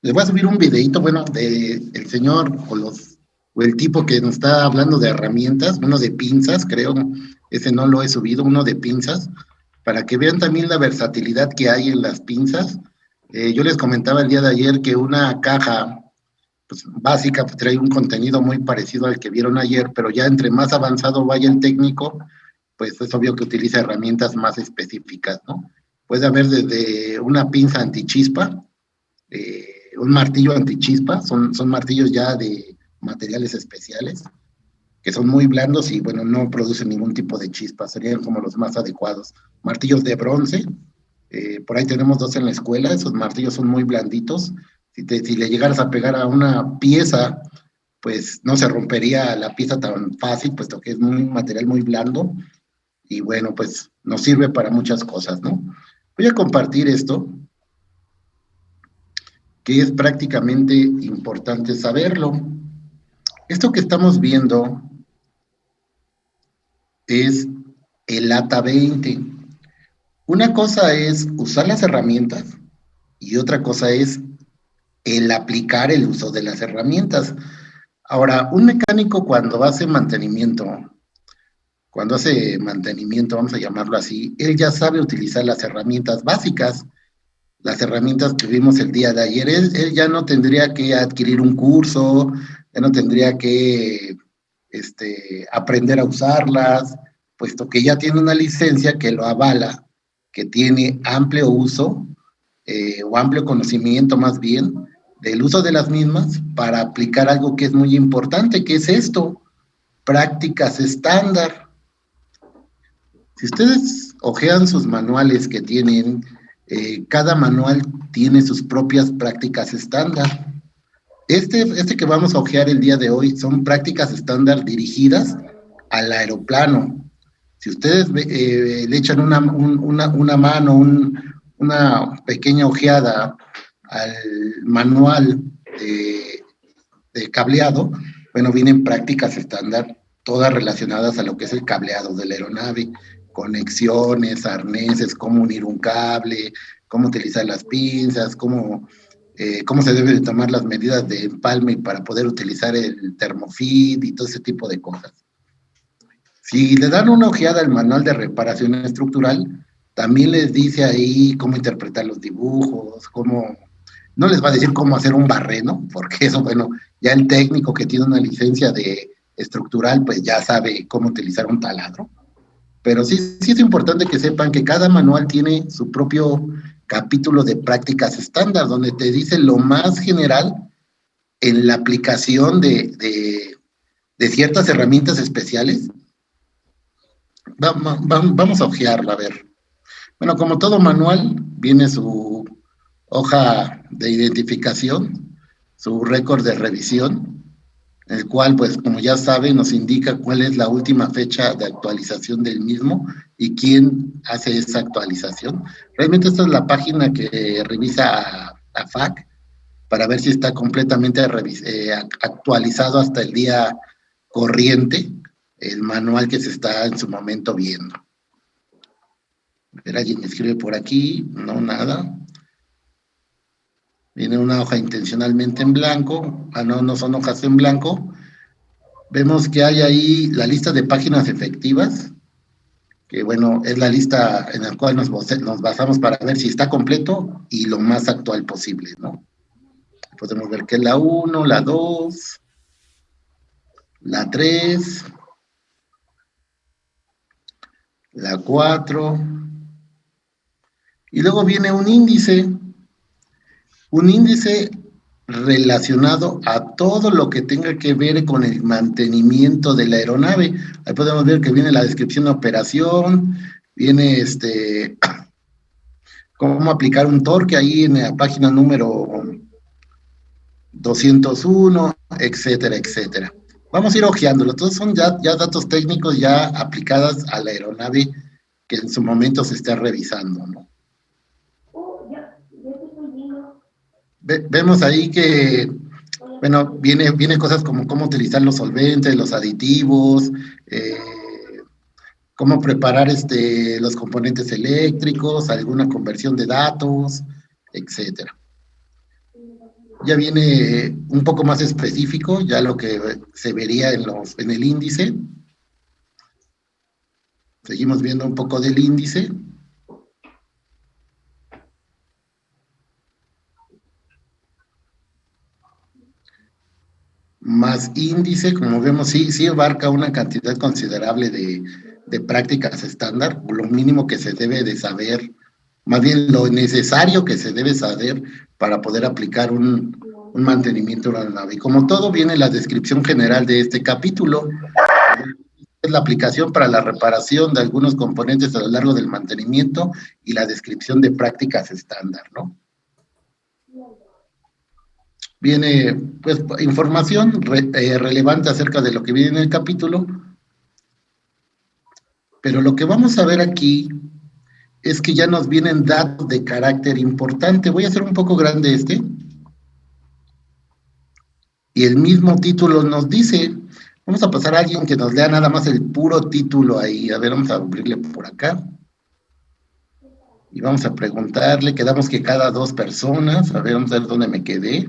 Les voy a subir un videito, bueno, de el señor o el tipo que nos está hablando de herramientas, uno de pinzas, creo, ese no lo he subido, uno de pinzas, para que vean también la versatilidad que hay en las pinzas. Yo les comentaba el día de ayer que una caja pues, básica pues, trae un contenido muy parecido al que vieron ayer, pero ya entre más avanzado vaya el técnico, pues es obvio que utiliza herramientas más específicas, ¿no? Puede haber desde una pinza antichispa, un martillo antichispa, son martillos ya de materiales especiales, que son muy blandos y bueno, no producen ningún tipo de chispa, serían como los más adecuados. Martillos de bronce, por ahí tenemos dos en la escuela, esos martillos son muy blanditos, si le llegaras a pegar a una pieza, pues no se rompería la pieza tan fácil, puesto que es un material muy blando, y bueno, pues nos sirve para muchas cosas, ¿no? Voy a compartir esto, que es prácticamente importante saberlo. Esto que estamos viendo es el ATA 20. Una cosa es usar las herramientas y otra cosa es el aplicar el uso de las herramientas. Ahora, un mecánico cuando hace mantenimiento, vamos a llamarlo así, él ya sabe utilizar las herramientas básicas, las herramientas que vimos el día de ayer. Él ya no tendría que adquirir un curso, ya no tendría que aprender a usarlas, puesto que ya tiene una licencia que lo avala, que tiene amplio uso o amplio conocimiento más bien del uso de las mismas para aplicar algo que es muy importante, que es esto, prácticas estándar. Si ustedes ojean sus manuales que tienen, cada manual tiene sus propias prácticas estándar. Este que vamos a ojear el día de hoy son prácticas estándar dirigidas al aeroplano. Si ustedes le echan una mano, una pequeña ojeada al manual de cableado, bueno, vienen prácticas estándar, todas relacionadas a lo que es el cableado de la aeronave, conexiones, arneses, cómo unir un cable, cómo utilizar las pinzas, cómo se deben de tomar las medidas de empalme para poder utilizar el termofeed y todo ese tipo de cosas. Si le dan una ojeada al manual de reparación estructural, también les dice ahí cómo interpretar los dibujos, no les va a decir cómo hacer un barreno, porque eso, bueno, ya el técnico que tiene una licencia de estructural, pues ya sabe cómo utilizar un taladro. Pero sí es importante que sepan que cada manual tiene su propio capítulo de prácticas estándar, donde te dice lo más general en la aplicación de ciertas herramientas especiales. Vamos a ojearlo, a ver. Bueno, como todo manual, viene su hoja de identificación, su récord de revisión, el cual, pues, como ya saben, nos indica cuál es la última fecha de actualización del mismo y quién hace esa actualización. Realmente esta es la página que revisa a FAC para ver si está completamente actualizado hasta el día corriente, el manual que se está en su momento viendo. A ver, alguien me escribe por aquí, no, nada. Viene una hoja intencionalmente en blanco, no son hojas en blanco. Vemos que hay ahí la lista de páginas efectivas, que bueno, es la lista en la cual nos basamos para ver si está completo y lo más actual posible, ¿no? Podemos ver que es la 1, la 2, la 3, la 4, y luego viene un índice relacionado a todo lo que tenga que ver con el mantenimiento de la aeronave. Ahí podemos ver que viene la descripción de operación, viene cómo aplicar un torque ahí en la página número 201, etcétera, etcétera. Vamos a ir ojeándolo. Todos son ya datos técnicos ya aplicadas a la aeronave que en su momento se está revisando, ¿no? Vemos ahí que, bueno, viene cosas como cómo utilizar los solventes, los aditivos, cómo preparar los componentes eléctricos, alguna conversión de datos, etcétera. Ya viene un poco más específico, ya lo que se vería en el índice. Seguimos viendo un poco del índice. Más índice, como vemos, sí abarca una cantidad considerable de prácticas estándar, lo mínimo que se debe de saber, más bien lo necesario que se debe saber para poder aplicar un mantenimiento de la nave. Y como todo, viene la descripción general de este capítulo, es la aplicación para la reparación de algunos componentes a lo largo del mantenimiento y la descripción de prácticas estándar, ¿no? Viene pues información relevante acerca de lo que viene en el capítulo, pero lo que vamos a ver aquí es que ya nos vienen datos de carácter importante. Voy a hacer un poco grande este, y el mismo título nos dice, vamos a pasar a alguien que nos lea nada más el puro título ahí. A ver, vamos a abrirle por acá y vamos a preguntarle, quedamos que cada 2 personas, a ver, vamos a ver dónde me quedé.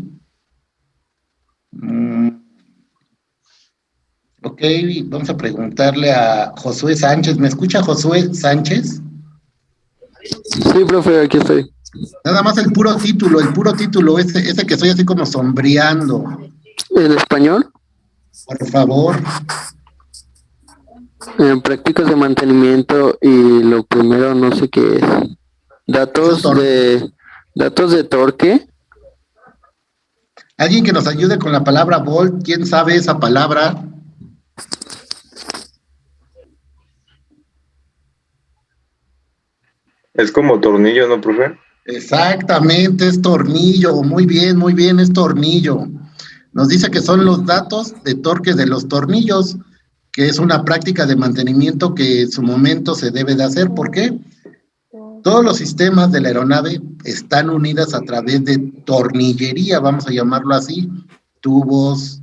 Ok, vamos a preguntarle a Josué Sánchez. ¿Me escucha Josué Sánchez? Sí, profe, aquí estoy. Nada más el puro título, ese que estoy así como sombreando. ¿En español? Por favor, En prácticas de mantenimiento y lo primero no sé qué es. eso es Datos todo. de datos de torque. Alguien que nos ayude con la palabra volt, ¿quién sabe esa palabra? Es como tornillo, ¿no, profe? Exactamente, es tornillo. Muy bien, es tornillo. Nos dice que son los datos de torque de los tornillos, que es una práctica de mantenimiento que en su momento se debe de hacer. ¿Por qué? Todos los sistemas de la aeronave están unidas a través de tornillería, vamos a llamarlo así, tubos,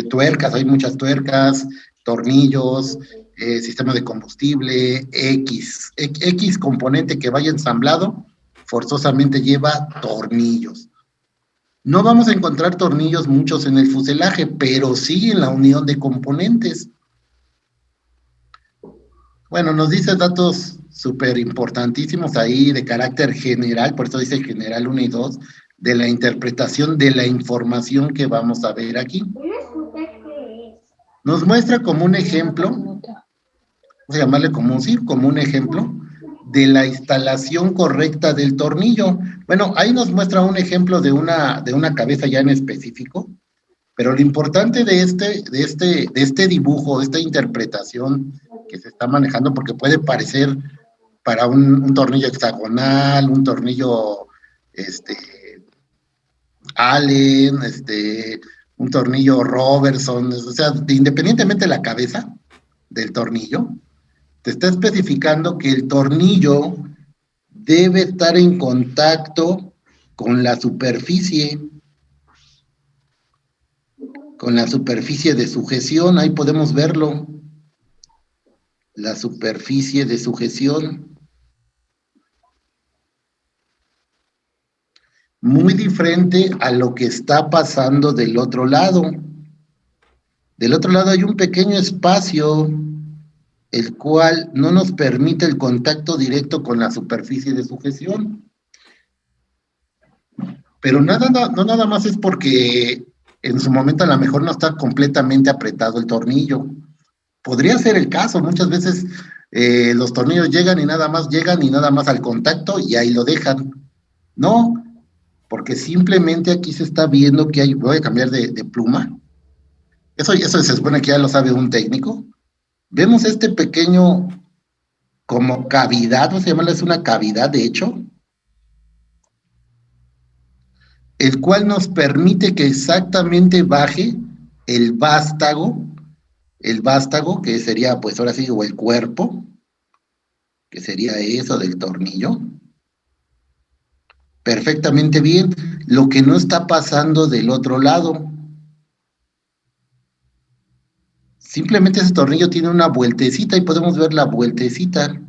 tuercas, hay muchas tuercas, tornillos, sistema de combustible, X componente que vaya ensamblado, forzosamente lleva tornillos. No vamos a encontrar tornillos muchos en el fuselaje, pero sí en la unión de componentes. Bueno, nos dice datos súper importantísimos ahí de carácter general, por eso dice general 1 y 2, de la interpretación de la información que vamos a ver aquí. Nos muestra como un ejemplo, vamos a llamarle como, sí, como un ejemplo de la instalación correcta del tornillo. Bueno, ahí nos muestra un ejemplo de una cabeza ya en específico, pero lo importante de este dibujo, de esta interpretación que se está manejando, porque puede parecer para un tornillo hexagonal, un tornillo Allen, un tornillo Robertson, o sea, independientemente de la cabeza del tornillo, te está especificando que el tornillo debe estar en contacto con la superficie de sujeción, ahí podemos verlo, la superficie de sujeción. Muy diferente a lo que está pasando del otro lado. Del otro lado hay un pequeño espacio, el cual no nos permite el contacto directo con la superficie de sujeción. Pero no nada más es porque en su momento a lo mejor no está completamente apretado el tornillo. Podría ser el caso, muchas veces los tornillos llegan y nada más al contacto y ahí lo dejan. No, porque simplemente aquí se está viendo que hay, voy a cambiar de pluma, eso se supone que ya lo sabe un técnico. Vemos este pequeño como cavidad, vamos a llamarla, es una cavidad de hecho, el cual nos permite que exactamente baje el vástago, que sería pues ahora sí, o el cuerpo, que sería eso del tornillo, perfectamente bien, lo que no está pasando del otro lado. Simplemente ese tornillo tiene una vueltecita y podemos ver la vueltecita.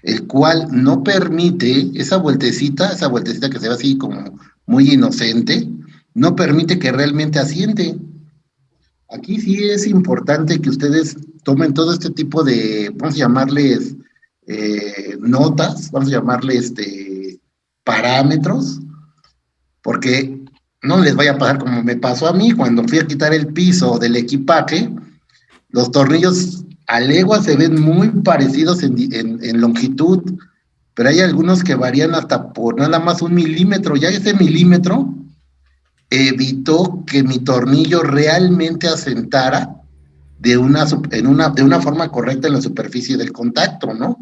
el cual no permite esa vueltecita que se ve así como muy inocente, no permite que realmente asiente. Aquí sí es importante que ustedes tomen todo este tipo de, vamos a llamarles notas, vamos a llamarle parámetros, porque no les vaya a pasar como me pasó a mí cuando fui a quitar el piso del equipaje. Los tornillos a legua se ven muy parecidos en longitud, pero hay algunos que varían hasta por nada más 1 milímetro. Ya ese milímetro evitó que mi tornillo realmente asentara de una forma correcta en la superficie del contacto, ¿no?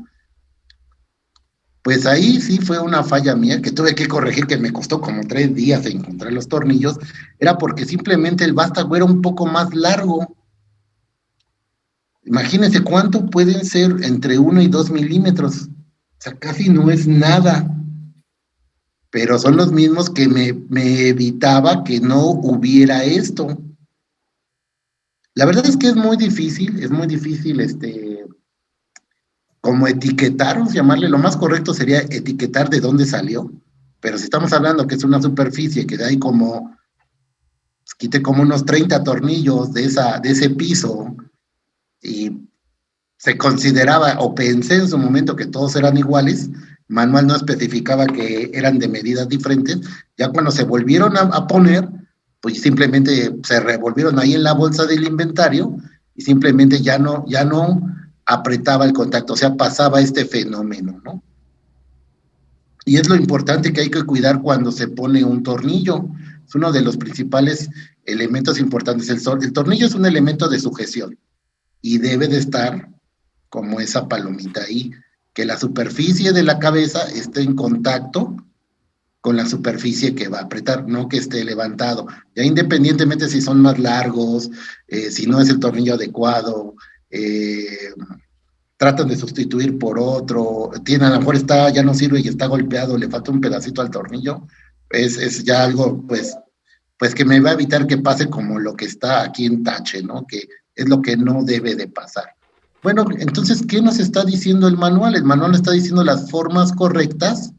Pues ahí sí fue una falla mía que tuve que corregir, que me costó como 3 días encontrar los tornillos, era porque simplemente el vástago era un poco más largo. Imagínense cuánto pueden ser entre 1 y 2 milímetros. O sea, casi no es nada, pero son los mismos que me evitaba que no hubiera esto. La verdad es que es muy difícil, como etiquetar, vamos a llamarle, lo más correcto sería etiquetar de dónde salió, pero si estamos hablando que es una superficie que de ahí como, pues, quité como unos 30 tornillos de ese piso y se consideraba, o pensé en su momento que todos eran iguales, manual no especificaba que eran de medidas diferentes, ya cuando se volvieron a poner, pues simplemente se revolvieron ahí en la bolsa del inventario y simplemente ya no apretaba el contacto, o sea, pasaba este fenómeno, ¿no? Y es lo importante que hay que cuidar cuando se pone un tornillo. Es uno de los principales elementos importantes. El tornillo es un elemento de sujeción y debe de estar como esa palomita ahí, que la superficie de la cabeza esté en contacto con la superficie que va a apretar, no que esté levantado. Ya independientemente si son más largos, si no es el tornillo adecuado, eh, tratan de sustituir por otro, a lo mejor ya no sirve y está golpeado, le falta un pedacito al tornillo, es ya algo, pues que me va a evitar que pase como lo que está aquí en tache, ¿no? Que es lo que no debe de pasar. Bueno, entonces, ¿qué nos está diciendo el manual? El manual está diciendo las formas correctas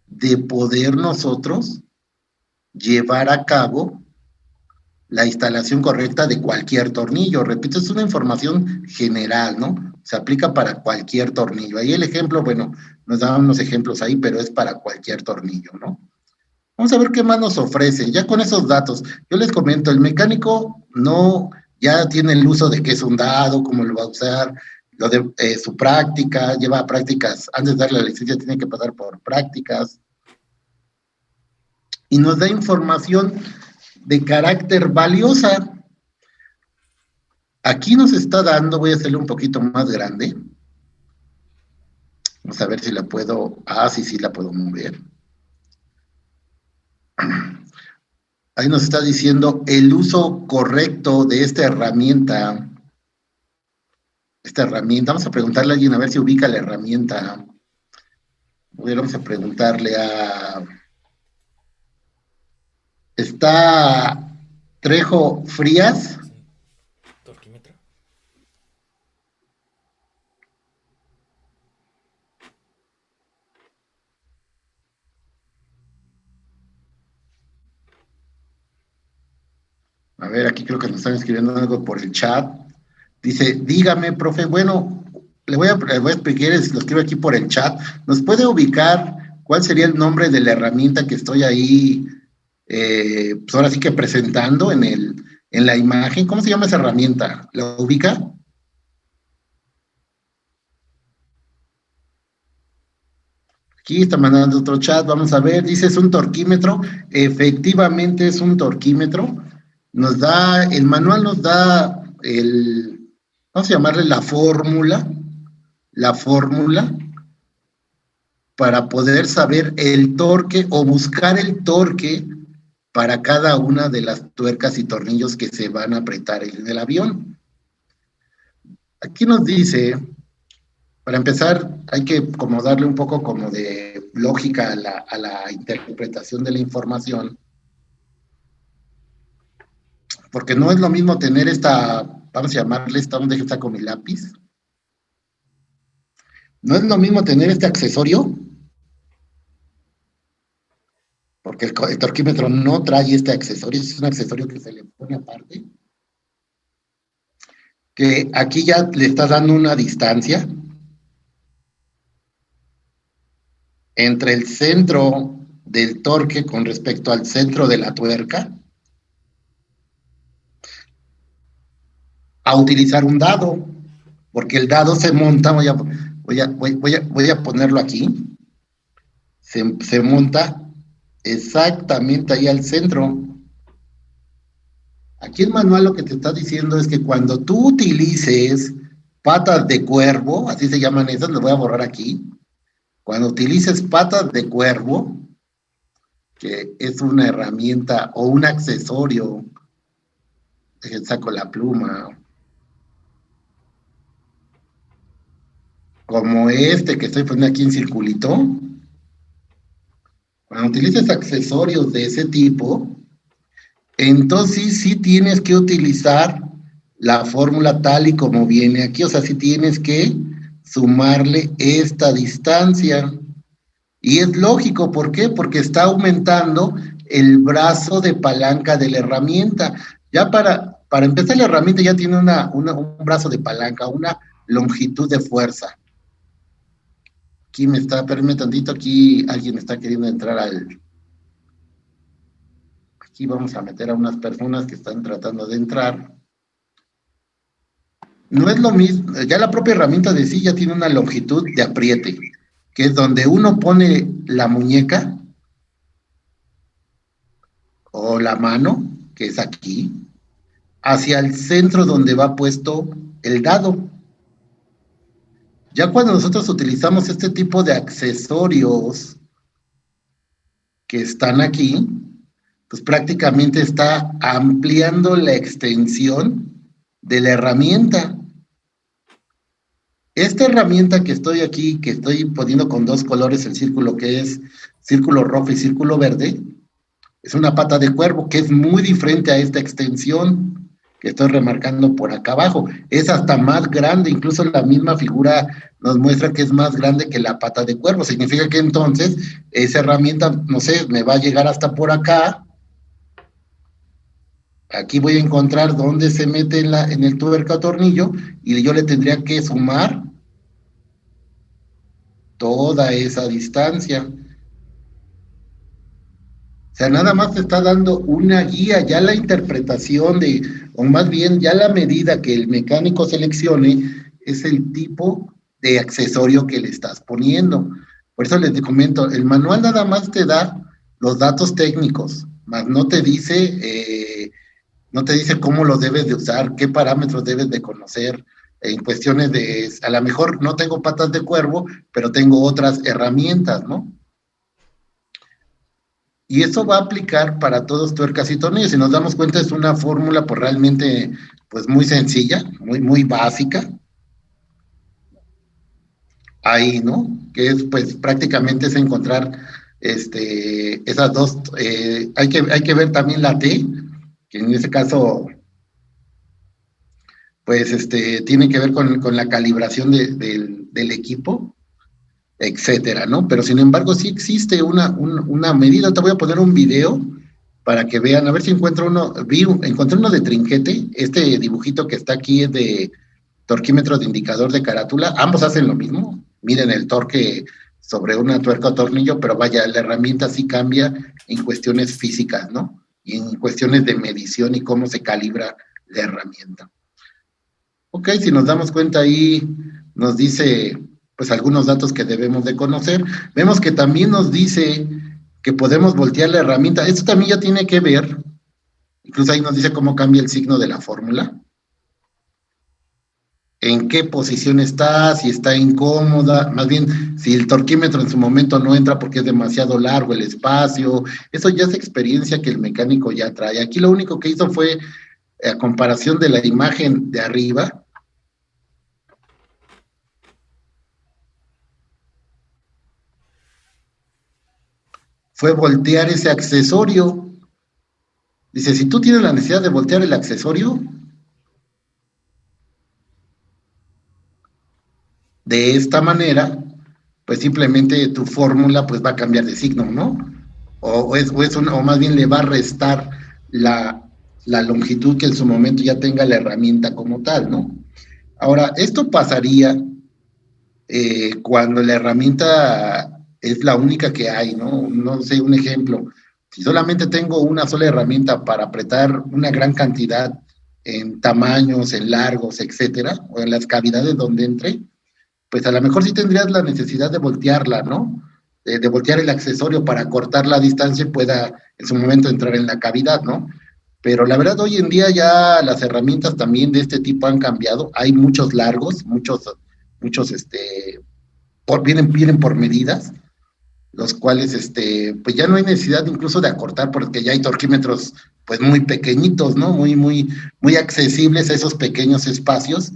de poder nosotros llevar a cabo la instalación correcta de cualquier tornillo. Repito, es una información general, ¿no? Se aplica para cualquier tornillo. Ahí el ejemplo, bueno, nos daban unos ejemplos ahí, pero es para cualquier tornillo, ¿no? Vamos a ver qué más nos ofrece. Ya con esos datos, yo les comento, el mecánico no, ya tiene el uso de qué es un dado, cómo lo va a usar, lo de su práctica, lleva prácticas, antes de darle la licencia tiene que pasar por prácticas, y nos da información de carácter valiosa. Aquí nos está dando, voy a hacerle un poquito más grande, vamos a ver si la puedo, sí la puedo mover. Ahí nos está diciendo el uso correcto de esta herramienta. Vamos a preguntarle a alguien a ver si ubica la herramienta. Vamos a preguntarle a... ¿Está Trejo Frías? Torquímetro. A ver, aquí creo que nos están escribiendo algo por el chat. Dice, dígame, profe, bueno, le voy a explicar, lo escribo aquí por el chat. ¿Nos puede ubicar cuál sería el nombre de la herramienta que estoy ahí, pues ahora sí que presentando en la imagen? ¿Cómo se llama esa herramienta? ¿La ubica? Aquí está mandando otro chat, vamos a ver, dice, es un torquímetro. Efectivamente es un torquímetro. El manual nos da vamos a llamarle la fórmula para poder saber el torque o buscar el torque para cada una de las tuercas y tornillos que se van a apretar en el avión. Aquí nos dice, para empezar, hay que como darle un poco como de lógica a la interpretación de la información, porque no es lo mismo tener vamos a llamarle ¿dónde está con mi lápiz? No es lo mismo tener este accesorio, porque el torquímetro no trae este accesorio, es un accesorio que se le pone aparte, que aquí ya le está dando una distancia entre el centro del torque con respecto al centro de la tuerca, a utilizar un dado, porque el dado se monta, voy a ponerlo aquí, se monta exactamente ahí al centro. Aquí el manual lo que te está diciendo es que cuando tú utilices patas de cuervo, así se llaman esas, lo voy a borrar aquí, cuando utilices patas de cuervo, que es una herramienta o un accesorio, saco la pluma, como este que estoy poniendo aquí en circulito, cuando utilices accesorios de ese tipo, entonces sí tienes que utilizar la fórmula tal y como viene aquí, o sea, sí tienes que sumarle esta distancia. Y es lógico, ¿por qué? Porque está aumentando el brazo de palanca de la herramienta. Ya para empezar, la herramienta ya tiene un brazo de palanca, una longitud de fuerza. Aquí me está, permítame tantito, aquí alguien está queriendo entrar al... Aquí vamos a meter a unas personas que están tratando de entrar. No es lo mismo, ya la propia herramienta de sí ya tiene una longitud de apriete, que es donde uno pone la muñeca o la mano, que es aquí, hacia el centro donde va puesto el dado. Ya cuando nosotros utilizamos este tipo de accesorios que están aquí, pues prácticamente está ampliando la extensión de la herramienta. Esta herramienta que estoy aquí, que estoy poniendo con dos colores el círculo, que es círculo rojo y círculo verde, es una pata de cuervo que es muy diferente a esta extensión que estoy remarcando por acá abajo. Es hasta más grande, incluso la misma figura nos muestra que es más grande que la pata de cuervo. Significa que entonces esa herramienta, no sé, me va a llegar hasta por acá. Aquí voy a encontrar dónde se mete en el tuerca o tornillo y yo le tendría que sumar toda esa distancia. O sea, nada más te está dando una guía, ya la interpretación de, o más bien ya la medida que el mecánico seleccione es el tipo de accesorio que le estás poniendo. Por eso les comento, el manual nada más te da los datos técnicos, más no te dice cómo lo debes de usar, qué parámetros debes de conocer en cuestiones de, a lo mejor no tengo patas de cuervo, pero tengo otras herramientas, ¿no? Y eso va a aplicar para todos tuercas y tornillos. Si nos damos cuenta, es una fórmula pues realmente pues muy sencilla, muy básica. Ahí, ¿no? Que es pues prácticamente es encontrar esas dos. Hay que ver también la T, que en ese caso pues tiene que ver con la calibración del equipo, etcétera, ¿no? Pero sin embargo sí existe una medida. Te voy a poner un video para que vean, a ver si encuentro uno, encontré uno de trinquete, este dibujito que está aquí es de torquímetro de indicador de carátula, ambos hacen lo mismo, miden el torque sobre una tuerca o tornillo, pero vaya, la herramienta sí cambia en cuestiones físicas, ¿no? Y en cuestiones de medición y cómo se calibra la herramienta. Ok, si nos damos cuenta ahí, nos dice pues algunos datos que debemos de conocer. Vemos que también nos dice que podemos voltear la herramienta. Esto también ya tiene que ver, incluso ahí nos dice cómo cambia el signo de la fórmula, en qué posición está, si está incómoda, más bien si el torquímetro en su momento no entra porque es demasiado largo el espacio. Eso ya es experiencia que el mecánico ya trae. Aquí lo único que hizo fue, a comparación de la imagen de arriba, fue voltear ese accesorio. Dice, si tú tienes la necesidad de voltear el accesorio, De esta manera, pues simplemente tu fórmula pues va a cambiar de signo, ¿no? O más bien le va a restar la longitud que en su momento ya tenga la herramienta como tal, ¿no? Ahora, esto pasaría cuando la herramienta es la única que hay, ¿no? No sé, un ejemplo, si solamente tengo una sola herramienta para apretar una gran cantidad en tamaños, en largos, etcétera, o en las cavidades donde entre, pues a lo mejor sí tendrías la necesidad de voltearla, ¿no? De voltear el accesorio para cortar la distancia y pueda en su momento entrar en la cavidad, ¿no? Pero la verdad hoy en día ya las herramientas también de este tipo han cambiado. Hay muchos largos, muchos vienen por medidas, los cuales pues ya no hay necesidad incluso de acortar porque ya hay torquímetros pues muy pequeñitos, ¿no? Muy accesibles a esos pequeños espacios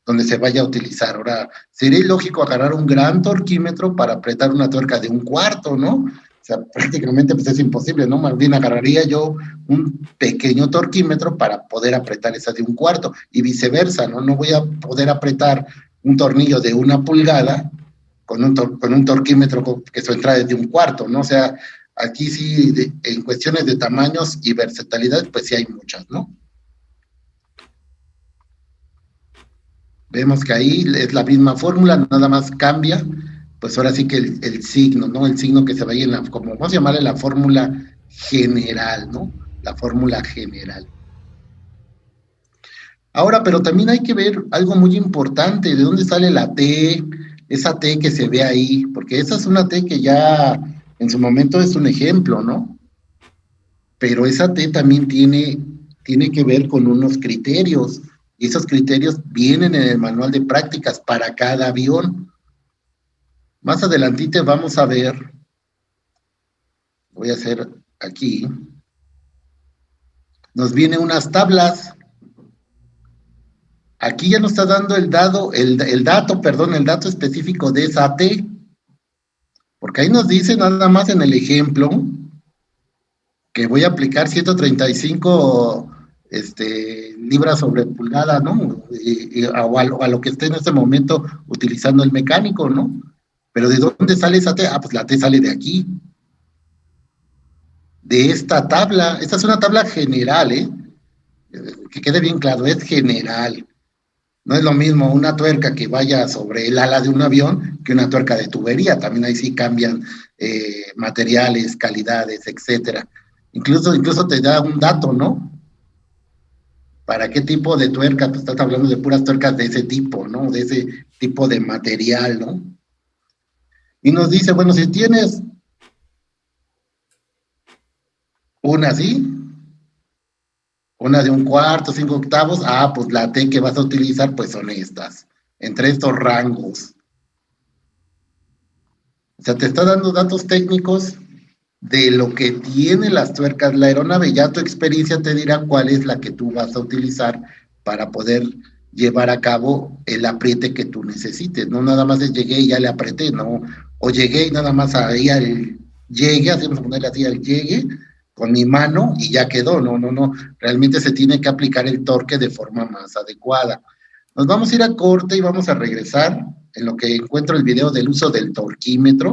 donde se vaya a utilizar. Ahora, sería ilógico agarrar un gran torquímetro para apretar una tuerca de 1/4, ¿no? O sea, prácticamente pues es imposible, ¿no? Más bien agarraría yo un pequeño torquímetro para poder apretar esa de 1/4 y viceversa, ¿no? No voy a poder apretar un tornillo de 1 pulgada con un torquímetro que su entrada es de 1/4, ¿no? O sea, aquí sí, en cuestiones de tamaños y versatilidad, pues sí hay muchas, ¿no? Vemos que ahí es la misma fórmula, nada más cambia, pues ahora sí que el signo, ¿no? El signo que se va ahí en como vamos a llamarle la fórmula general, ¿no? La fórmula general. Ahora, pero también hay que ver algo muy importante, ¿de dónde sale la T? Esa T que se ve ahí, porque esa es una T que ya en su momento es un ejemplo, ¿no? Pero esa T también tiene que ver con unos criterios, y esos criterios vienen en el manual de prácticas para cada avión. Más adelantito vamos a ver, voy a hacer aquí, nos vienen unas tablas. Aquí ya nos está dando el dato específico de esa T, porque ahí nos dice nada más en el ejemplo que voy a aplicar 135 libras sobre pulgada, ¿no? O a lo que esté en ese momento utilizando el mecánico, ¿no? Pero ¿de dónde sale esa T? Ah, pues la T sale de aquí, de esta tabla. Esta es una tabla general, ¿eh? Que quede bien claro, es general. No es lo mismo una tuerca que vaya sobre el ala de un avión que una tuerca de tubería. También ahí sí cambian materiales, calidades, etcétera. Incluso te da un dato, ¿no? ¿Para qué tipo de tuerca? Pues estás hablando de puras tuercas de ese tipo, ¿no? De ese tipo de material, ¿no? Y nos dice, bueno, si tienes una así, una de 1/4, 5/8, pues la T que vas a utilizar, pues son estas, entre estos rangos. O sea, te está dando datos técnicos de lo que tiene las tuercas la aeronave. Ya tu experiencia te dirá cuál es la que tú vas a utilizar para poder llevar a cabo el apriete que tú necesites. No nada más es llegué y ya le apreté, no. O llegué y nada más ahí al llegue, así vamos a ponerle así al llegue, con mi mano y ya quedó. No. Realmente se tiene que aplicar el torque de forma más adecuada. Nos vamos a ir a corte y vamos a regresar en lo que encuentro el video del uso del torquímetro.